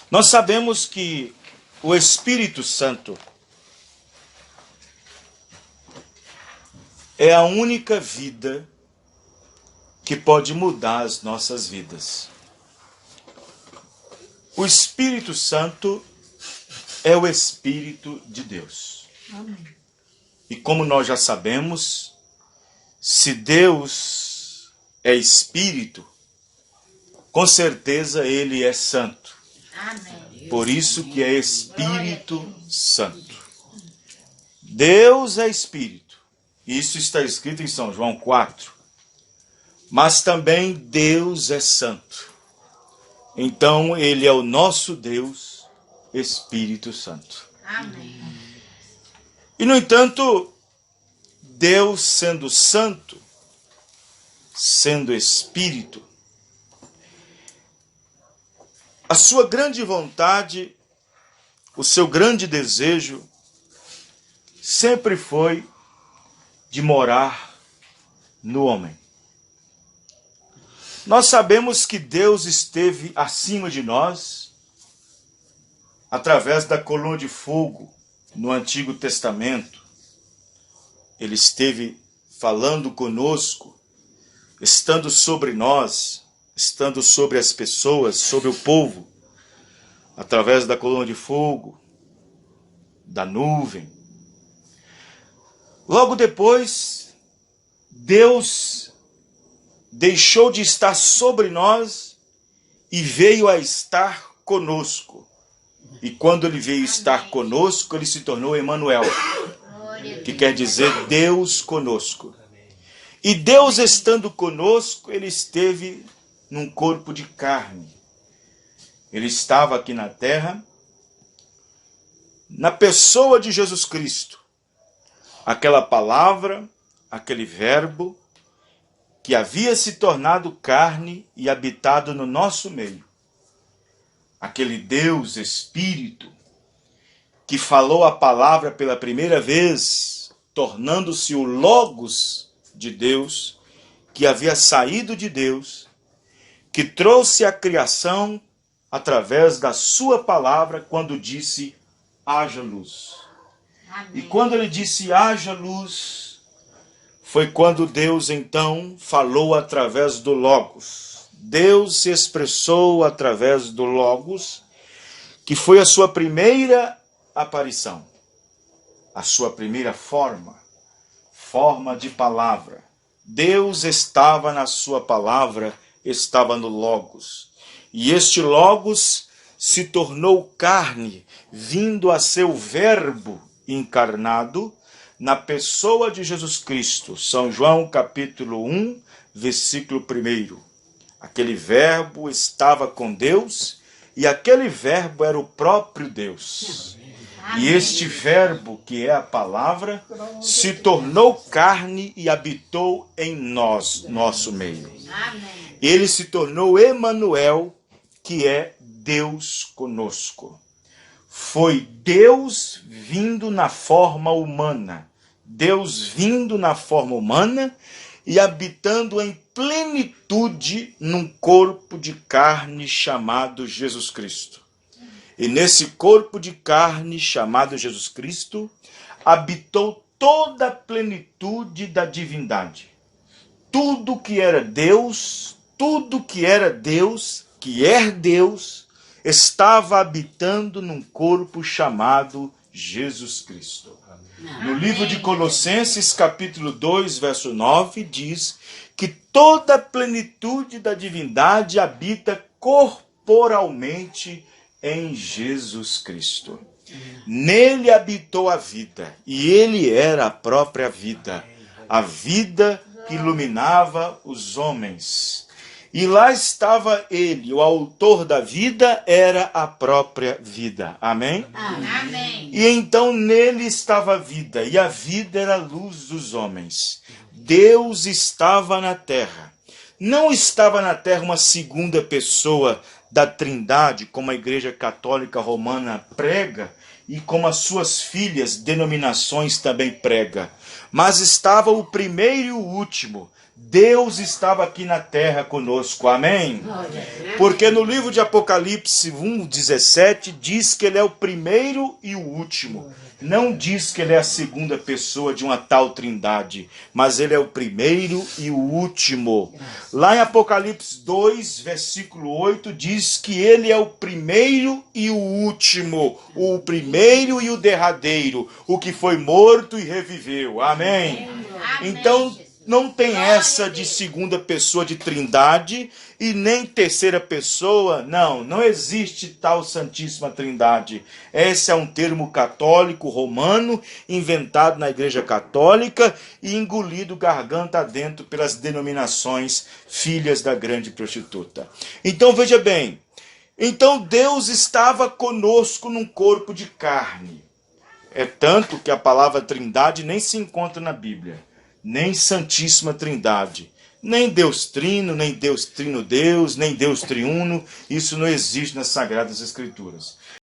Nós sabemos que o Espírito Santo é a única vida que pode mudar as nossas vidas. O Espírito Santo é o Espírito de Deus. Amém. E como nós já sabemos, se Deus é Espírito, com certeza Ele é Santo. Amém. Por isso que é Espírito Santo. Deus é Espírito. Isso está escrito em São João 4. Mas também Deus é Santo. Então Ele é o nosso Deus, Espírito Santo. Amém. E no entanto, Deus sendo santo, sendo Espírito, a sua grande vontade, o seu grande desejo, sempre foi de morar no homem. Nós sabemos que Deus esteve acima de nós, através da coluna de fogo no Antigo Testamento. Ele esteve falando conosco, estando sobre nós, estando sobre as pessoas, sobre o povo, através da coluna de fogo, da nuvem. Logo depois, Deus deixou de estar sobre nós e veio a estar conosco. E quando ele veio estar conosco, ele se tornou Emanuel, que quer dizer Deus conosco. E Deus estando conosco, ele esteve num corpo de carne. Ele estava aqui na terra, na pessoa de Jesus Cristo. Aquela palavra, aquele verbo, que havia se tornado carne e habitado no nosso meio. Aquele Deus Espírito, que falou a palavra pela primeira vez, tornando-se o Logos de Deus, que havia saído de Deus, que trouxe a criação através da sua palavra quando disse, haja luz. Amém. E quando ele disse, haja luz, foi quando Deus então falou através do Logos. Deus se expressou através do Logos, que foi a sua primeira aparição, a sua primeira forma de palavra. Deus estava na sua palavra, estava no Logos. E este Logos se tornou carne, vindo a ser o Verbo encarnado na pessoa de Jesus Cristo. São João capítulo 1, versículo 1. Aquele verbo estava com Deus e aquele verbo era o próprio Deus. E este verbo, que é a palavra, se tornou carne e habitou em nós, nosso meio. Ele se tornou Emanuel, que é Deus conosco. Foi Deus vindo na forma humana. Deus vindo na forma humana e habitando em plenitude num corpo de carne chamado Jesus Cristo. E nesse corpo de carne chamado Jesus Cristo, habitou toda a plenitude da divindade. Tudo que era Deus, que é Deus, estava habitando num corpo chamado Jesus Cristo. No livro de Colossenses, capítulo 2, verso 9, diz que toda a plenitude da divindade habita corporalmente em Jesus Cristo. Nele habitou a vida, e ele era a própria vida, a vida que iluminava os homens. E lá estava ele, o autor da vida era a própria vida. Amém? Amém. E então nele estava a vida, e a vida era a luz dos homens. Deus estava na terra. Não estava na terra uma segunda pessoa da Trindade, como a Igreja Católica Romana prega, e como as suas filhas, denominações também prega. Mas estava o primeiro e o último. Deus estava aqui na terra conosco. Amém? Porque no livro de Apocalipse 1:17 diz que ele é o primeiro e o último. Não diz que ele é a segunda pessoa de uma tal trindade, mas ele é o primeiro e o último. Lá em Apocalipse 2, versículo 8, diz que ele é o primeiro e o último, o primeiro e o derradeiro, o que foi morto e reviveu. Amém? Então, não tem essa de segunda pessoa de trindade e nem terceira pessoa. Não existe tal Santíssima Trindade. Esse é um termo católico romano, inventado na Igreja Católica e engolido garganta adentro pelas denominações filhas da grande prostituta. Então veja bem, então Deus estava conosco num corpo de carne. É tanto que a palavra trindade nem se encontra na Bíblia. Nem Santíssima Trindade, nem Deus Trino, nem Deus Trino Deus, nem Deus Triuno, isso não existe nas Sagradas Escrituras.